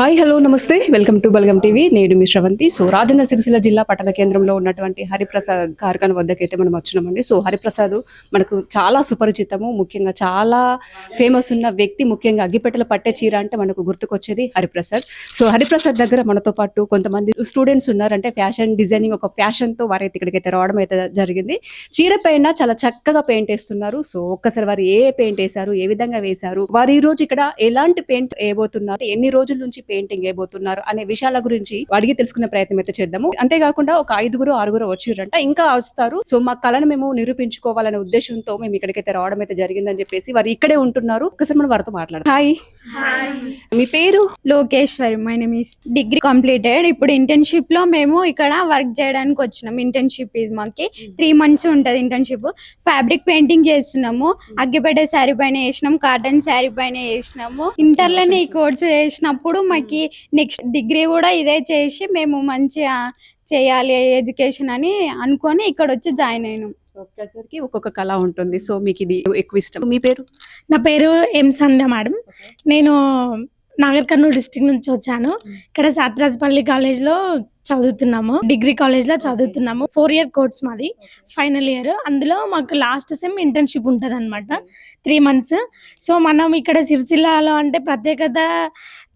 Hi hello నమస్తే welcome to Balagam TV. నేను మీ Sravanthi. So Rajanna Sircilla జిల్లా పట్టణ కేంద్రంలో ఉన్నటువంటి హరిప్రసాద్ కార్ఖాన వద్దకైతే మనం వచ్చినామండి. సో హరిప్రసాద్ మనకు చాలా సుపరిచితము, ముఖ్యంగా చాలా ఫేమస్ ఉన్న వ్యక్తి. ముఖ్యంగా అగ్గిపెట్టెల పట్టే చీర అంటే మనకు గుర్తుకొచ్చేది హరిప్రసాద్. సో హరిప్రసాద్ దగ్గర మనతో పాటు కొంతమంది స్టూడెంట్స్ ఉన్నారు. అంటే ఫ్యాషన్ డిజైనింగ్ ఒక ఫ్యాషన్తో వారైతే ఇక్కడికైతే రావడం అయితే జరిగింది. చీర పైన చాలా చక్కగా పెయింట్ వేస్తున్నారు. సో ఒక్కసారి వారు ఏ పెయింట్ వేశారు, ఏ విధంగా వేశారు, వారు ఈ రోజు ఇక్కడ ఎలాంటి పెయింట్ వేయబోతున్నారు, ఎన్ని రోజుల నుంచి పెయింటింగ్ వేయబోతున్నారు అనే విషయాల గురించి అడిగి తెలుసుకునే ప్రయత్నం అయితే చేద్దాము. అంతేకాకుండా ఒక 5-6 వచ్చిరంట, ఇంకా వస్తారు. సో మా కళను మేము నిరూపించుకోవాలనే ఉద్దేశంతో మేము ఇక్కడికైతే రావడం అయితే జరిగిందని చెప్పేసి వారు ఇక్కడే ఉంటున్నారు. ఒకసారి మనం వారితో మాట్లాడదాం. హాయ్, మీ పేరు? Lokeshwari. My name is degree completed. ఇప్పుడు ఇంటర్న్షిప్ లో మేము ఇక్కడ వర్క్ చేయడానికి వచ్చినాం. ఇంటర్న్షిప్ ఇది మాకి 3 months ఉంటది ఇంటర్న్షిప్. ఫ్యాబ్రిక్ పెయింటింగ్ చేస్తున్నాము. అగ్గిపెట్టే శారీ పైన వేసినాం, కాటన్ శారీ పైన వేసినాము. ఇంటర్లోనే ఈ కోర్స్ చేసినప్పుడు మాకి నెక్స్ట్ డిగ్రీ కూడా ఇదే చేసి మేము మంచిగా చేయాలి ఎడ్యుకేషన్ అని అనుకొని ఇక్కడ వచ్చి జాయిన్ అయినాం. ఒక్కొక్కరికి ఒక్కొక్క కళ ఉంటుంది. సో మీకు ఇది ఎక్కువ ఇష్టం. మీ పేరు? నా పేరు ఎం సంధ్య మేడం. నేను నాగర్ కర్నూలు డిస్ట్రిక్ట్ నుంచి వచ్చాను. ఇక్కడ సాత్రాజ్పల్లి కాలేజ్లో చదువుతున్నాము, డిగ్రీ కాలేజ్లో చదువుతున్నాము. 4-year కోర్స్ మాది, ఫైనల్ ఇయర్. అందులో మాకు లాస్ట్ సెమ్ ఇంటర్న్షిప్ ఉంటుంది అనమాట, 3 months. సో మనం ఇక్కడ సిరిసిల్లాలో అంటే ప్రత్యేకత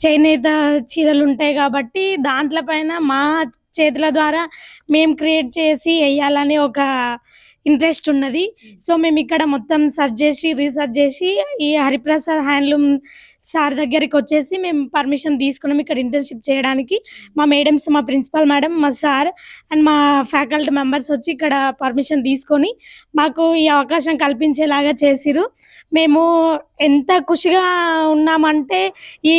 చేనేత చీరలు ఉంటాయి కాబట్టి దాంట్లో పైన మా చేతుల ద్వారా మేము క్రియేట్ చేసి వేయాలని ఒక ఇంట్రెస్ట్ ఉన్నది. సో మేము ఇక్కడ మొత్తం రీసెర్చ్ చేసి ఈ హరిప్రసాద్ హ్యాండ్లూమ్ సార్ దగ్గరికి వచ్చేసి మేము పర్మిషన్ తీసుకున్నాం ఇక్కడ ఇంటర్న్షిప్ చేయడానికి. మా మేడమ్స్, మా ప్రిన్సిపల్ మేడం, మా సార్ అండ్ మా ఫ్యాకల్టీ మెంబర్స్ వచ్చి ఇక్కడ పర్మిషన్ తీసుకొని మాకు ఈ అవకాశం కల్పించేలాగా చేసిరు. మేము ఎంత ఖుషిగా ఉన్నామంటే ఈ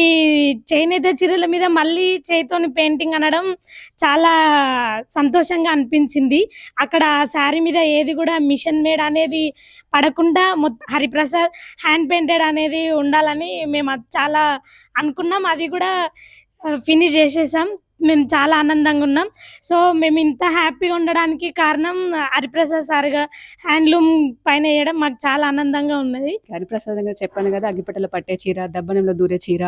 చేనేత చీరల మీద మళ్ళీ చేతితోని పెయింటింగ్ అనడం చాలా సంతోషంగా అనిపించింది. అక్కడ శారీ మీద ఏది కూడా మిషన్ మేడ్ అనేది పడకుండా హరిప్రసాద్ హ్యాండ్ పెయింటెడ్ అనేది ఉండాలని మేము చాలా అనుకున్నాం. అది కూడా ఫినిష్ చేసేసాం. మేము చాలా ఆనందంగా ఉన్నాం. సో మేము ఇంత హ్యాపీగా ఉండడానికి కారణం హరిప్రసాద్ సార్గా హ్యాండ్లూమ్ పైన వేయడం మాకు చాలా ఆనందంగా ఉన్నది. హరిప్రసాద్ గారు చెప్పాను కదా, అగ్గిపెట్టెల పట్టే చీర, దబ్బనంలో దూరే చీర,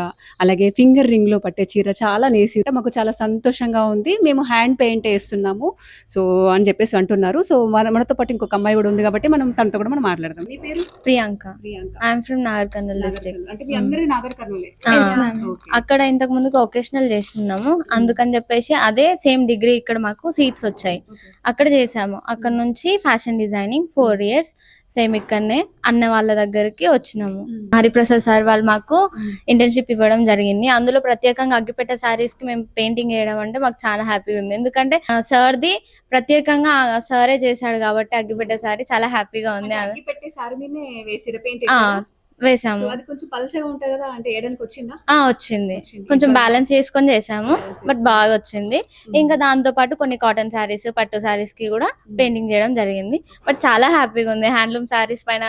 అలాగే ఫింగర్ రింగ్ లో పట్టే చీర చాలా నేసి మాకు చాలా సంతోషంగా ఉంది. మేము హ్యాండ్ పెయింట్ వేస్తున్నాము సో అని చెప్పేసి అంటున్నారు. సో మనతో పాటు ఇంకొక అమ్మాయి కూడా ఉంది కాబట్టి మనం తనతో కూడా మనం మాట్లాడదాం. మీ పేరు? Priyanka. Priyanka. I'm from Nagar Kurnool district. అంటే మీ అందరిది నాగర్ కర్నూలే? అక్కడ ఇంతకు ముందుకు ఒకేషనల్ చేస్తున్నాము, అందుకని చెప్పేసి అదే సేమ్ డిగ్రీ ఇక్కడ మాకు సీట్స్ వచ్చాయి, అక్కడ చేసాము. అక్కడ నుంచి ఫ్యాషన్ డిజైనింగ్ 4 years సేమ్ ఇక్కడనే అన్న వాళ్ళ దగ్గరికి వచ్చినాము. హరిప్రసాద్ సార్ వాళ్ళు మాకు ఇంటర్న్షిప్ ఇవ్వడం జరిగింది. అందులో ప్రత్యేకంగా అగ్గిపెట్టే సారీస్ కి మేము పెయింటింగ్ వేయడం అంటే మాకు చాలా హ్యాపీగా ఉంది. ఎందుకంటే సార్ది ప్రత్యేకంగా సారే చేశాడు కాబట్టి అగ్గిపెట్టే సారీ చాలా హ్యాపీగా ఉంది. వేసాము. అది కొంచెం పల్చగా ఉంటది కదా, అంటే ఏడానికి వచ్చిందా? వచ్చింది. కొంచెం బ్యాలెన్స్ చేసుకొని చేసాము, బట్ బాగా వచ్చింది. ఇంకా దాంతో పాటు కొన్ని కాటన్ శారీస్, పట్టు శారీస్ కి కూడా పెయింటింగ్ చేయడం జరిగింది. బట్ చాలా హ్యాపీగా ఉంది హ్యాండ్లూమ్ శారీస్ పైన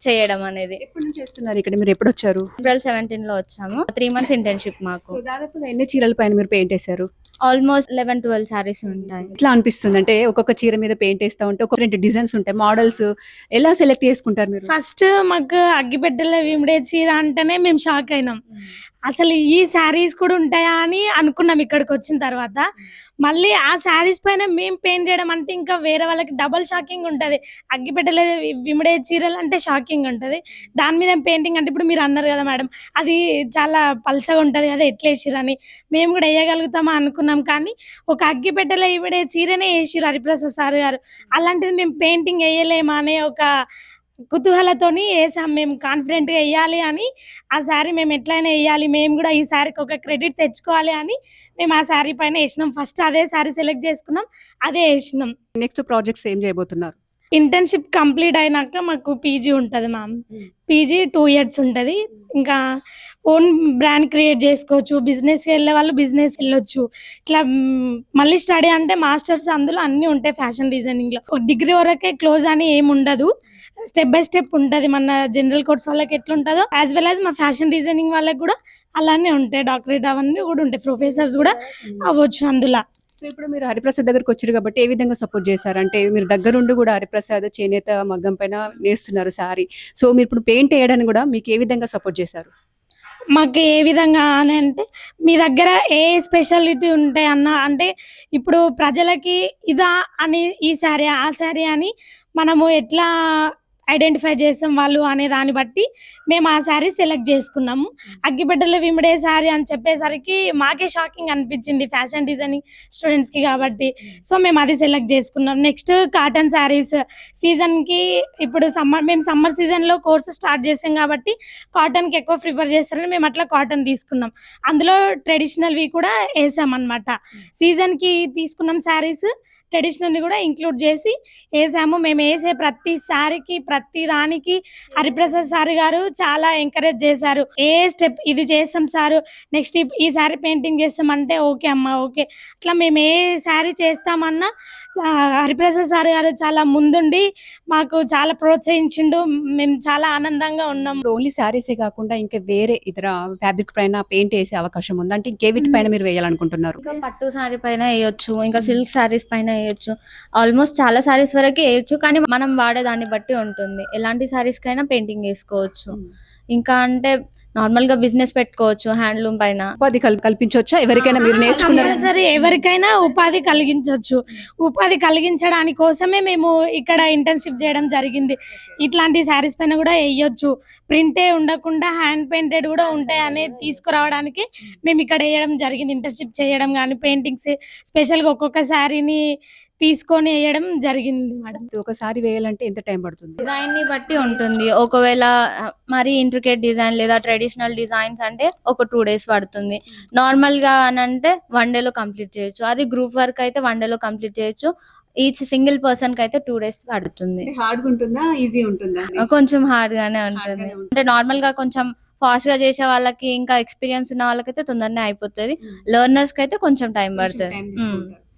చేయడం అనేది. ఎప్పటి నుంచి చేస్తున్నారు ఇక్కడ? మీరు ఎప్పుడు వచ్చారు? April 17 లో వచ్చాము. 3 months ఇంటర్న్షిప్ మాకు. దాదాపుగా ఎన్ని చీరల పైన మీరు పెయింట్ వేశారు? ఆల్మోస్ట్ 11-12 శారీస్ ఉంటాయి. ఎట్లా అనిపిస్తుంది అంటే ఒక్కొక్క చీర మీద పెయింట్ వేస్తా ఉంటే ఒక 2 డిజైన్స్ ఉంటాయి, మోడల్స్ ఎలా సెలెక్ట్ చేసుకుంటారు మీరు? ఫస్ట్ మాకు అగ్గిపెట్టెల విమిడే చీర అంటేనే మేము షాక్ అయినాం. అసలు ఈ శారీస్ కూడా ఉంటాయా అని అనుకున్నాం ఇక్కడికి వచ్చిన తర్వాత. మళ్ళీ ఆ శారీస్ పైన మేము పెయింట్ చేయడం అంటే ఇంకా వేరే వాళ్ళకి డబల్ షాకింగ్ ఉంటుంది. అగ్గిపెట్టెల విమిడే చీరలు అంటే షాకింగ్ ఉంటుంది, దాని మీద పెయింటింగ్ అంటే ఇప్పుడు మీరు అన్నారు కదా మేడం, అది చాలా పల్చగా ఉంటుంది కదా, ఎట్లా వేసిరని మేము కూడా వేయగలుగుతామా అనుకున్నాం. కానీ ఒక అగ్గిపెట్టెల విమిడే చీరనే వేసిరు హరిప్రసాద్ సార్ గారు. అలాంటిది మేము పెయింటింగ్ వేయలేమా అనే ఒక కుతూహలతోని వేసాం. మేము కాన్ఫిడెంట్గా వేయాలి అని, ఆ శారీ మేము ఎట్లయినా వేయాలి, మేము కూడా ఈ శారీకి ఒక క్రెడిట్ తెచ్చుకోవాలి అని మేము ఆ శారీ పైన వేసినాం. ఫస్ట్ అదే శారీ సెలెక్ట్ చేసుకున్నాం, అదే వేసినాం. నెక్స్ట్ ప్రాజెక్ట్స్ ఏం చేయబోతున్నారు? ఇంటర్న్షిప్ కంప్లీట్ అయినాక మాకు పీజీ ఉంటుంది మ్యామ్. పీజీ 2 years ఉంటుంది. ఇంకా ఓన్ బ్రాండ్ క్రియేట్ చేసుకోవచ్చు, బిజినెస్కి వెళ్ళే వాళ్ళు బిజినెస్ వెళ్ళొచ్చు. ఇట్లా మళ్ళీ స్టడీ అంటే మాస్టర్స్ అందులో అన్నీ ఉంటాయి ఫ్యాషన్ డిజైనింగ్లో. ఒక డిగ్రీ వరకే క్లోజ్ అని ఏమి ఉండదు, స్టెప్ బై స్టెప్ ఉంటుంది. మన జనరల్ కోర్స్ వాళ్ళకి ఎట్లా ఉంటుందో యాజ్ వెల్ యాజ్ మా ఫ్యాషన్ డిజైనింగ్ వాళ్ళకి కూడా అలానే ఉంటాయి. డాక్టరేట్ అవన్నీ కూడా ఉంటాయి, ప్రొఫెసర్స్ కూడా అవ్వచ్చు అందులో. సో ఇప్పుడు మీరు హరిప్రసాద్ దగ్గరికి వచ్చారు కాబట్టి ఏ విధంగా సపోర్ట్ చేశారు? అంటే మీరు దగ్గరుండి కూడా హరిప్రసాద్ చేనేత మగ్గం పైన నేస్తున్నారు సారీ. సో మీరు ఇప్పుడు పెయింట్ వేయడానికి కూడా మీకు ఏ విధంగా సపోర్ట్ చేశారు? మాకు ఏ విధంగా అని అంటే మీ దగ్గర ఏ స్పెషాలిటీ ఉంటాయి అన్న అంటే ఇప్పుడు ప్రజలకి ఇదా అని ఈ శారీ ఆ శారీ అని మనము ఎట్లా ఐడెంటిఫై చేస్తాం వాళ్ళు అనే దాన్ని బట్టి మేము ఆ శారీ సెలెక్ట్ చేసుకున్నాము. అగ్గిపెట్టెలు విమిడే శారీ అని చెప్పేసరికి మాకే షాకింగ్ అనిపించింది ఫ్యాషన్ డిజైనింగ్ స్టూడెంట్స్కి కాబట్టి. సో మేము అది సెలెక్ట్ చేసుకున్నాం. నెక్స్ట్ కాటన్ శారీస్ సీజన్కి ఇప్పుడు మేము సమ్మర్ సీజన్లో కోర్సు స్టార్ట్ చేసాం కాబట్టి కాటన్కి ఎక్కువ ప్రిఫర్ చేస్తారని మేము అట్లా కాటన్ తీసుకున్నాం. అందులో ట్రెడిషనల్వి కూడా వేసామన్నమాట. సీజన్కి తీసుకున్నాం శారీస్, ట్రెడిషనల్ని కూడా ఇంక్లూడ్ చేసి వేసాము. మేము వేసే ప్రతి శారీకి ప్రతి దానికి హరిప్రసాద్ సార్ గారు చాలా ఎంకరేజ్ చేశారు. ఏ స్టెప్ ఇది చేస్తాం సార్, నెక్స్ట్ ఈ శారీ పెయింటింగ్ చేస్తామంటే ఓకే అమ్మ ఓకే. అట్లా మేము ఏ శారీ చేస్తామన్నా హరిప్రసాద్ సార్ గారు చాలా ముందుండి మాకు చాలా ప్రోత్సహించిండు. మేము చాలా ఆనందంగా ఉన్నాం. ఓన్లీ శారీసే కాకుండా ఇంకా వేరే ఇతర ఫ్యాబ్రిక్ పైన పెయింట్ వేసే అవకాశం ఉంది అంటే ఇంకే వీటి పైన మీరు వేయాలనుకుంటున్నారు? ఇంకా పట్టు శారీ పైన వేయొచ్చు, ఇంకా సిల్క్ శారీస్ పైన వేయొచ్చు, ఆల్మోస్ట్ చాలా శారీస్ వరకు వేయొచ్చు. కానీ మనం వాడేదాన్ని బట్టి ఉంటుంది. ఎలాంటి శారీస్ కైనా పెయింటింగ్ వేసుకోవచ్చు. ఇంకా అంటే నార్మల్ గా బిజినెస్ పెట్టుకోవచ్చు హ్యాండ్లూమ్ పైన. ఉపాధి కల్పించవచ్చా ఎవరికైనా? మీరు నేర్చుకున్నారు సరే ఎవరికైనా ఉపాధి కలిగించవచ్చు. ఉపాధి కలిగించడానికి కోసమే మేము ఇక్కడ ఇంటర్న్షిప్ చేయడం జరిగింది. ఇట్లాంటి శారీస్ పైన కూడా వేయొచ్చు, ప్రింటే ఉండకుండా హ్యాండ్ పెయింటెడ్ కూడా ఉంటాయి అనేది తీసుకురావడానికి మేము ఇక్కడ వేయడం జరిగింది. ఇంటర్న్షిప్ చేయడం కానీ పెయింటింగ్స్ స్పెషల్గా ఒక్కొక్క శారీని తీసుకొని వేయడం జరిగింది మేడం. ఒకసారి వేయాలంటే ఎంత టైం పడుతుంది? డిజైన్ ని బట్టి ఉంటుంది. ఒకవేళ మరి ఇంట్రికేట్ డిజైన్ లేదా ట్రెడిషనల్ డిజైన్స్ అంటే ఒక 2 days పడుతుంది. నార్మల్ గా అని అంటే 1 day లో కంప్లీట్ చేయొచ్చు. అది గ్రూప్ వర్క్ అయితే 1 day లో కంప్లీట్ చేయొచ్చు. ఈచ్ సింగిల్ పర్సన్ కి అయితే 2 days పడుతుంది. హార్డ్ ఉంటుందా ఈజీ ఉంటుందా? కొంచెం హార్డ్ గానే ఉంటుంది. అంటే నార్మల్ గా కొంచెం ఫాస్ట్ గా చేసే వాళ్ళకి ఇంకా ఎక్స్పీరియన్స్ ఉన్న వాళ్ళకైతే తొందరనే అయిపోతుంది. లెర్నర్స్ కి అయితే కొంచెం టైం పడుతుంది.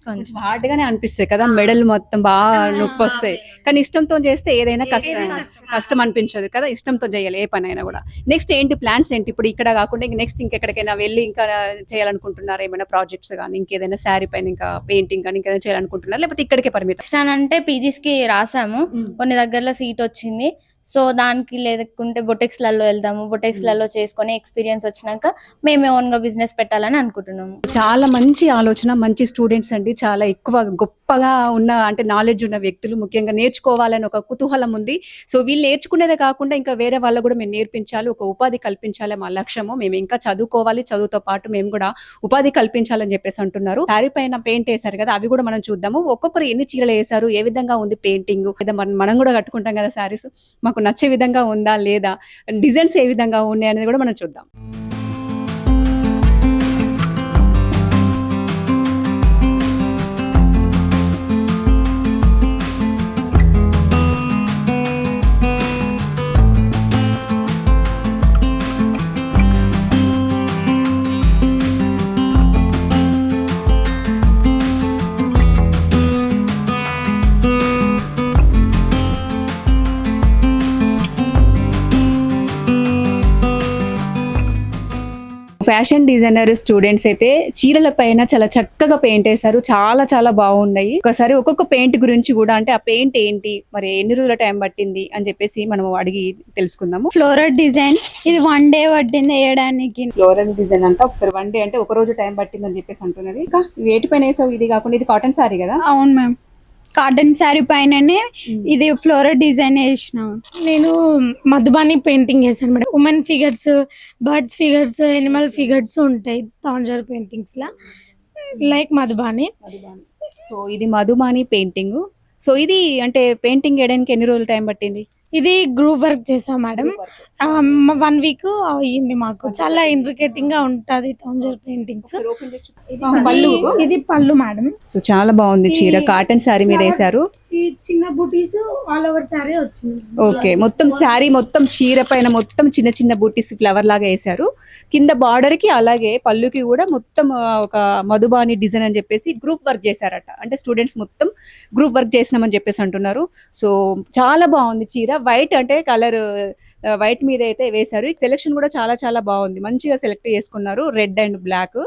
కొంచెం హార్డ్ గానే అనిపిస్తాయి కదా, మెడల్ మొత్తం బాగా నొప్పి వస్తాయి. కానీ ఇష్టంతో చేస్తే ఏదైనా కష్టం అనిపించదు కదా, ఇష్టంతో చేయాలి ఏ పని అయినా కూడా. నెక్స్ట్ ఏంటి ప్లాన్స్ ఏంటి ఇప్పుడు ఇక్కడ కాకుండా నెక్స్ట్ ఇంకెక్కడికైనా వెళ్ళి ఇంకా చేయాలనుకుంటున్నారు? ఏమైనా ప్రాజెక్ట్స్ కానీ ఇంకేదైనా శారీ పైన ఇంకా పెయింటింగ్ కానీ ఇంకేదైనా చేయాలనుకుంటున్నారు లేకపోతే ఇక్కడికే పరిమితం? నెక్స్ట్ అంటే పీజీస్ కి రాసాము, కొన్ని దగ్గరలో సీట్ వచ్చింది. సో దానికి లేకుంటే బొటెక్స్ లలో వెళ్దాము. బొటెక్స్ లలో చేసుకొని ఎక్స్పీరియన్స్ వచ్చినాక మేమే ఓన్ గా బిజినెస్ పెట్టాలని అనుకుంటున్నాము. చాలా మంచి ఆలోచన, మంచి స్టూడెంట్స్ అండి. చాలా ఎక్కువ గొప్పగా ఉన్న అంటే నాలెడ్జ్ ఉన్న వ్యక్తులు, ముఖ్యంగా నేర్చుకోవాలని ఒక కుతూహలం ఉంది. సో వీళ్ళు నేర్చుకునేదే కాకుండా ఇంకా వేరే వాళ్ళకు కూడా మేము నేర్పించాలి, ఒక ఉపాధి కల్పించాలి మా లక్ష్యము. మేము ఇంకా చదువుకోవాలి, చదువుతో పాటు మేము కూడా ఉపాధి కల్పించాలని చెప్పేసి అంటున్నారు. శారీ పైన పెయింట్ వేశారు కదా, అవి కూడా మనం చూద్దాము. ఒక్కొక్కరు ఎన్ని చీరలు వేశారు, ఏ విధంగా ఉంది పెయింటింగ్, లేదా మనం కూడా కట్టుకుంటాం కదా శారీస్, మాకు నచ్చే విధంగా ఉందా లేదా, డిజైన్స్ ఏ విధంగా ఉన్నాయి అనేది కూడా మనం చూద్దాం. ఫ్యాషన్ డిజైనర్ స్టూడెంట్స్ అయితే చీరల పైన చాలా చక్కగా పెయింట్ వేశారు, చాలా చాలా బాగున్నాయి. ఒకసారి ఒక్కొక్క పెయింట్ గురించి కూడా అంటే ఆ పెయింట్ ఏంటి, మరి ఎన్ని రోజుల టైం పట్టింది అని చెప్పేసి మనం అడిగి తెలుసుకుందాము. ఫ్లోరల్ డిజైన్ ఇది 1 day పట్టింది వేయడానికి. ఫ్లోరల్ డిజైన్ అంటే ఒకసారి 1 day అంటే ఒక రోజు టైం పట్టింది అని చెప్పేసి అంటున్నది. ఇంకా వేటి పైన వేసావు? ఇది కాకుండా ఇది కాటన్ సారీ కదా? అవును మ్యామ్, కాటన్ శారీ పైననే ఇది ఫ్లోరల్ డిజైన్ వేసినాం. నేను మధుబాని పెయింటింగ్ వేసాను madam. Women figures, birds figures, Animal figures ఉంటాయి తాంజార్ పెయింటింగ్స్ లా, లైక్ మధుబాని. సో ఇది మధుబాని పెయింటింగ్. సో ఇది అంటే పెయింటింగ్ వేయడానికి ఎన్ని రోజులు టైం పట్టింది? ఇది గ్రూప్ వర్క్ చేసాం మేడం. 1 week అయ్యింది మాకు. చాలా ఇంట్రికేటింగ్ గా ఉంటది తాంజార్ పెయింటింగ్స్. ఇది పళ్ళు మేడం. సో చాలా బాగుంది చీర, కాటన్ శారీ మీద వేశారు. ఈ చిన్న బూటీస్ ఆల్ ఓవర్ శారీ వచ్చింది. ఓకే, మొత్తం శారీ మొత్తం చీర పైన మొత్తం చిన్న చిన్న బూటీస్ ఫ్లవర్ లాగా వేశారు. కింద బార్డర్ కి అలాగే పళ్ళుకి కూడా మొత్తం ఒక మధుబాని డిజైన్ అని చెప్పేసి గ్రూప్ వర్క్ చేశారట. అంటే స్టూడెంట్స్ మొత్తం గ్రూప్ వర్క్ చేసినామని చెప్పేసి అంటున్నారు. సో చాలా బాగుంది చీర. వైట్ అంటే కలర్ వైట్ మీద అయితే వేశారు. సెలెక్షన్ కూడా చాలా చాలా బాగుంది, మంచిగా సెలెక్ట్ చేసుకున్నారు, red and black.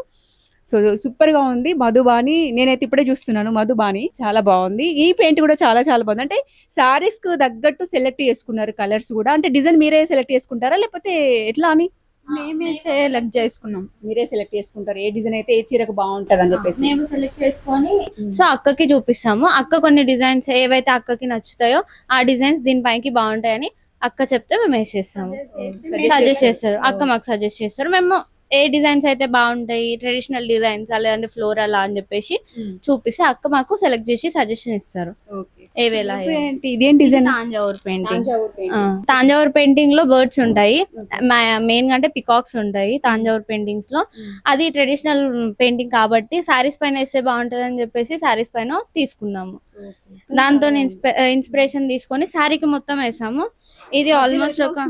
So super గా ఉంది మధుబాని. నేనైతే ఇప్పుడే చూస్తున్నాను మధుబాని, చాలా బాగుంది. ఈ పెయింట్ కూడా చాలా చాలా బాగుంది. అంటే సారీస్ కు తగ్గట్టు సెలెక్ట్ చేసుకున్నారు కలర్స్ కూడా. అంటే డిజైన్ మీరే సెలెక్ట్ చేసుకుంటారా లేకపోతే ఎట్లా అని? మేమే సెలెక్ట్ చేసుకున్నాం. మీరే సెలెక్ట్ చేసుకుంటారు ఏ డిజైన్ అయితే ఏ చీరకు బాగుంటది అని చెప్పేసి. మేము సెలెక్ట్ చేసుకొని సో అక్కకి చూపిస్తాము. అక్క కొన్ని డిజైన్స్ ఏవైతే అక్కకి నచ్చుతాయో ఆ డిజైన్స్ దీనిపైకి బాగుంటాయని అక్క చెప్తే మేము వేసేస్తాము. సజెస్ట్ చేస్తారు, అక్క మాకు సజెస్ట్ చేస్తారు. మేము ఏ డిజైన్స్ అయితే బాగుంటాయి, ట్రెడిషనల్ డిజైన్స్ లేదంటే ఫ్లోరల్ అని చెప్పేసి చూపిస్తే అక్క మాకు సెలెక్ట్ చేసి సజెషన్ ఇస్తారు. ఏవేలా ఇదేం design? Thanjavur painting. Thanjavur painting లో బర్డ్స్ ఉంటాయి, మెయిన్ గా అంటే పికాక్స్ ఉంటాయి తాంజావూర్ పెయింటింగ్స్ లో. అది ట్రెడిషనల్ పెయింటింగ్ కాబట్టి సారీస్ పైన వేస్తే బాగుంటది అని చెప్పేసి సారీస్ పైన తీసుకున్నాము. దాంతో ఇన్స్పిరేషన్ తీసుకొని సారీకి మొత్తం వేసాము. ఇది ఆల్మోస్ట్ ఒక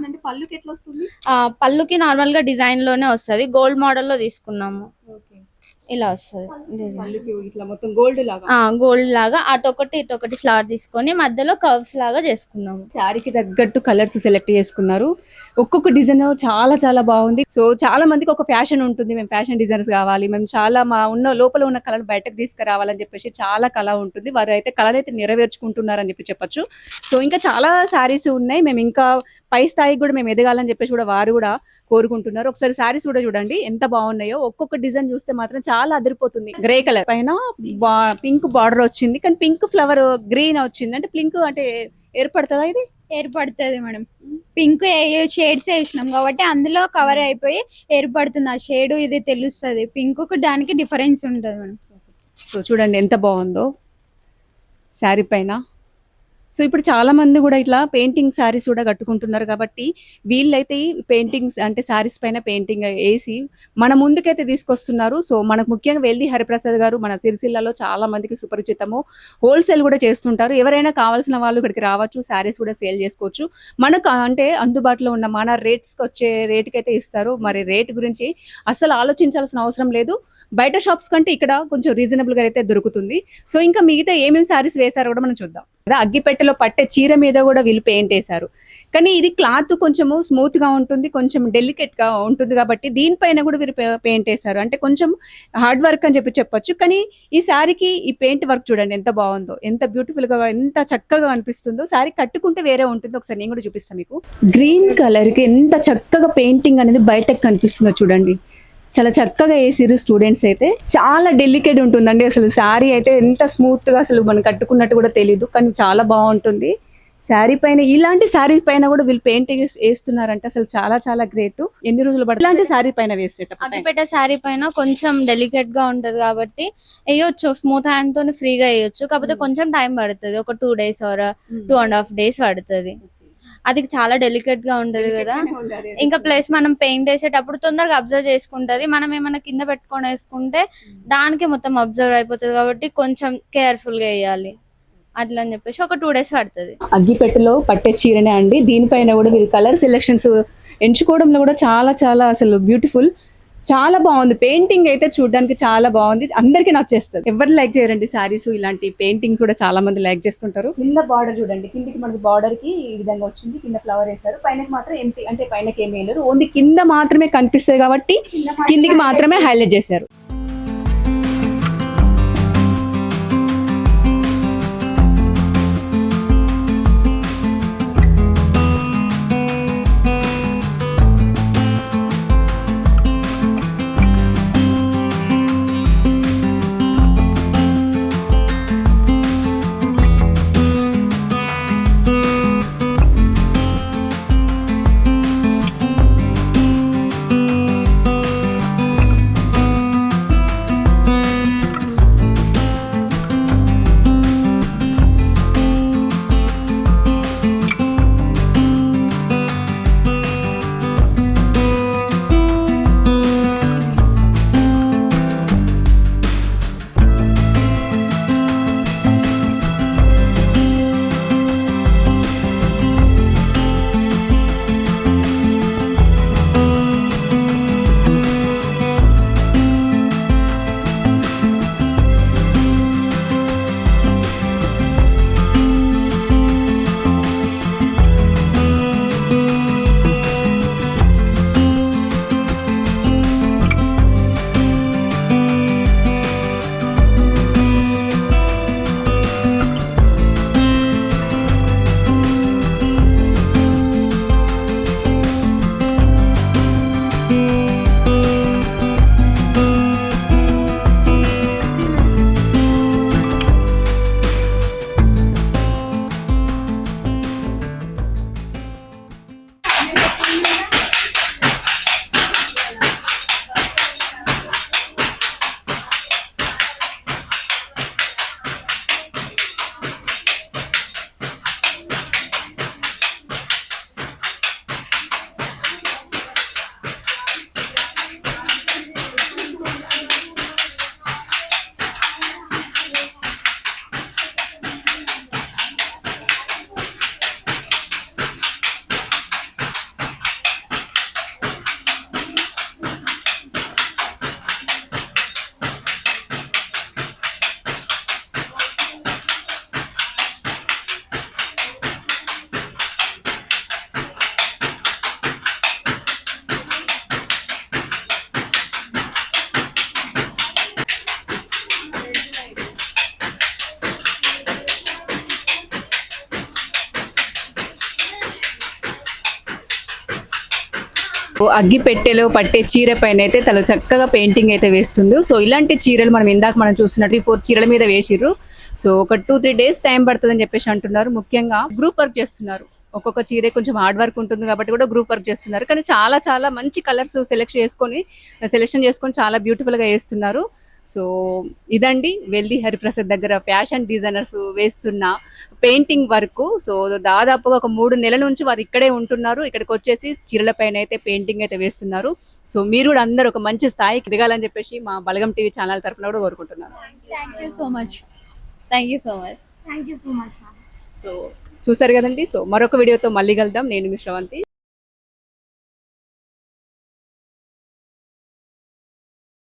పళ్ళుకి నార్మల్ గా డిజైన్ లోనే వస్తది, గోల్డ్ మోడల్ లో తీసుకున్నాము. ఇలా వస్తుంది ఇట్లా మొత్తం గోల్డ్ లాగా, గోల్డ్ లాగా అటొకటి ఇటొకటి ఫ్లవర్ తీసుకొని మధ్యలో కర్వ్స్ లాగా చేసుకున్నాము. శారీకి తగ్గట్టు కలర్స్ సెలెక్ట్ చేసుకున్నారు. ఒక్కొక్క డిజైన్ చాలా చాలా బాగుంది. సో చాలా మందికి ఒక ఫ్యాషన్ ఉంటుంది, మేము ఫ్యాషన్ డిజైనర్స్ కావాలి, మేము చాలా మా లోపల ఉన్న కళను బయటకు తీసుకురావాలని చెప్పేసి చాలా కళ ఉంటుంది. వారు అయితే కళను అయితే నెరవేర్చుకుంటున్నారని చెప్పొచ్చు. సో ఇంకా చాలా శారీస్ ఉన్నాయి, మేము ఇంకా పై స్థాయికి కూడా మేము ఎదగాలని చెప్పేసి కూడా వారు కూడా కోరుకుంటున్నారు. ఒకసారి శారీస్ కూడా చూడండి ఎంత బాగున్నాయో. ఒక్కొక్క డిజైన్ చూస్తే మాత్రం చాలా అదిరిపోతుంది. గ్రే కలర్ పైన పింక్ బార్డర్ వచ్చింది, కానీ పింక్ ఫ్లవర్ గ్రీన్ వచ్చింది. అంటే పింక్ అంటే ఏర్పడుతుందా? ఇది ఏర్పడుతుంది మేడం. పింక్ షేడ్స్ వేసినాం కాబట్టి అందులో కవర్ అయిపోయి ఏర్పడుతుంది. ఆ షేడ్ ఇది తెలుస్తుంది. పింక్ దానికి డిఫరెన్స్ ఉంటుంది మేడం. సో చూడండి ఎంత బాగుందో శారీ పైన. సో ఇప్పుడు చాలా మంది కూడా ఇట్లా పెయింటింగ్ శారీస్ కూడా కట్టుకుంటున్నారు కాబట్టి వీళ్ళైతే ఈ పెయింటింగ్స్ అంటే శారీస్ పైన పెయింటింగ్ వేసి మన ముందుకైతే తీసుకొస్తున్నారు. సో మనకు ముఖ్యంగా వెల్ది హరిప్రసాద్ గారు మన సిరిసిల్లలో చాలా మందికి సుపరిచితము. హోల్సేల్ కూడా చేస్తుంటారు. ఎవరైనా కావాల్సిన వాళ్ళు ఇక్కడికి రావచ్చు, శారీస్ కూడా సేల్ చేసుకోవచ్చు. మనకు అంటే అందుబాటులో ఉన్న మన రేట్స్కి వచ్చే రేటుకి అయితే ఇస్తారు. మరి రేట్ గురించి అసలు ఆలోచించాల్సిన అవసరం లేదు. బయట షాప్స్ కంటే ఇక్కడ కొంచెం రీజనబుల్గా అయితే దొరుకుతుంది. సో ఇంకా మిగతా ఏమేమి శారీస్ వేశారో కూడా మనం చూద్దాం. అగ్గిపెట్టెలో పట్టే చీర మీద కూడా వీళ్ళు పెయింట్ వేశారు. కానీ ఇది క్లాత్ కొంచెము స్మూత్ గా ఉంటుంది, కొంచెం డెలికేట్ గా ఉంటుంది కాబట్టి దీనిపైన కూడా వీరు పెయింట్ వేశారు. అంటే కొంచెం హార్డ్ వర్క్ అని చెప్పొచ్చు. కానీ ఈ శారీకి ఈ పెయింట్ వర్క్ చూడండి ఎంత బాగుందో, ఎంత బ్యూటిఫుల్ గా, ఎంత చక్కగా అనిపిస్తుందో. శారీ కట్టుకుంటే వేరే ఉంటుంది. ఒకసారి నేను కూడా చూపిస్తాను మీకు. గ్రీన్ కలర్ కి ఎంత చక్కగా పెయింటింగ్ అనేది బయటకు కనిపిస్తుందో చూడండి. చాలా చక్కగా వేసిరు స్టూడెంట్స్ అయితే. చాలా డెలికేట్ ఉంటుందండి అసలు శారీ అయితే. ఎంత స్మూత్ గా అసలు మనం కట్టుకున్నట్టు కూడా తెలియదు, కానీ చాలా బాగుంటుంది. శారీ పైన ఇలాంటి శారీ పైన కూడా వీళ్ళు పెయింటింగ్ వేస్తున్నారంటే అసలు చాలా చాలా గ్రేట్. ఎన్ని రోజులు పడుతుంది ఇలాంటి శారీ పైన వేసేటప్పుడు? అగ్గిపెట్టే శారీ పైన కొంచెం డెలికేట్ గా ఉంటది కాబట్టి వేయొచ్చు, స్మూత్ హ్యాండ్ తోని ఫ్రీగా వేయొచ్చు. కాకపోతే కొంచెం టైం పడుతుంది, ఒక 2 days ఆర్ 2.5 days పడుతుంది. అది చాలా డెలికేట్ గా ఉంటది కదా. ఇంకా ప్లస్ మనం పెయింట్ వేసేటప్పుడు తొందరగా అబ్జర్వ్ చేసుకుంటది. మనం ఏమైనా కింద పెట్టుకొని వేసుకుంటే దానికి మొత్తం అబ్జర్వ్ అయిపోతుంది కాబట్టి కొంచెం కేర్ఫుల్ గా వేయాలి. అట్లా అని చెప్పేసి ఒక 2 days పడుతుంది. అగ్గిపెట్టెలో పట్టే చీరనే అండి. దీనిపైన కూడా వీళ్ళు కలర్ సెలెక్షన్స్ ఎంచుకోవడంలో కూడా చాలా చాలా అసలు బ్యూటిఫుల్, చాలా బాగుంది. పెయింటింగ్ అయితే చూడడానికి చాలా బాగుంది, అందరికీ నచ్చేస్తుంది. ఎవరు లైక్ చేయరండి శారీస్, ఇలాంటి పెయింటింగ్స్ కూడా చాలా మంది లైక్ చేస్తుంటారు. కింద బార్డర్ చూడండి, కిందికి మనకి బార్డర్ కి ఈ విధంగా వచ్చింది, కింద ఫ్లవర్ వేశారు. పైనకి మాత్రం ఎంటీ, అంటే పైనకి ఏమి వేయలేరు, ఓన్లీ కింద మాత్రమే కనిపిస్తుంది కాబట్టి కిందికి మాత్రమే హైలైట్ చేశారు. అగ్గి పెట్టెలో పట్టే చీర పైన అయితే తను చక్కగా పెయింటింగ్ అయితే వేస్తుంది. సో ఇలాంటి చీరలు మనం చూసినట్టు 4 చీరల మీద వేసిర్రు. సో ఒక 2-3 డేస్ టైం పడుతుందని చెప్పేసి అంటున్నారు. ముఖ్యంగా గ్రూప్ వర్క్ చేస్తున్నారు. ఒక్కొక్క చీర కొంచెం హార్డ్ వర్క్ ఉంటుంది కాబట్టి కూడా గ్రూప్ వర్క్ చేస్తున్నారు. కానీ చాలా చాలా మంచి కలర్స్ సెలెక్షన్ చేసుకొని చాలా బ్యూటిఫుల్గా వేస్తున్నారు. సో ఇదండి వెల్లి హరిప్రసాద్ దగ్గర ఫ్యాషన్ డిజైనర్స్ వేస్తున్న పెయింటింగ్ వర్క్. సో దాదాపుగా ఒక 3 నెలల నుంచి వారు ఇక్కడే ఉంటున్నారు. ఇక్కడికి వచ్చేసి చీరల పైన అయితే పెయింటింగ్ అయితే వేస్తున్నారు. సో మీరు కూడా అందరూ ఒక మంచి స్థాయికి ఎదగాలని చెప్పేసి మా బలగం టీవీ ఛానల్ తరఫున కూడా కోరుకుంటున్నాను. Thank you so much. Thank you so much. Thank you so much. So చూసారు కదండి. సో మరొక వీడియోతో మళ్ళీ కలుద్దాం. నేను మీ శ్రవంతి.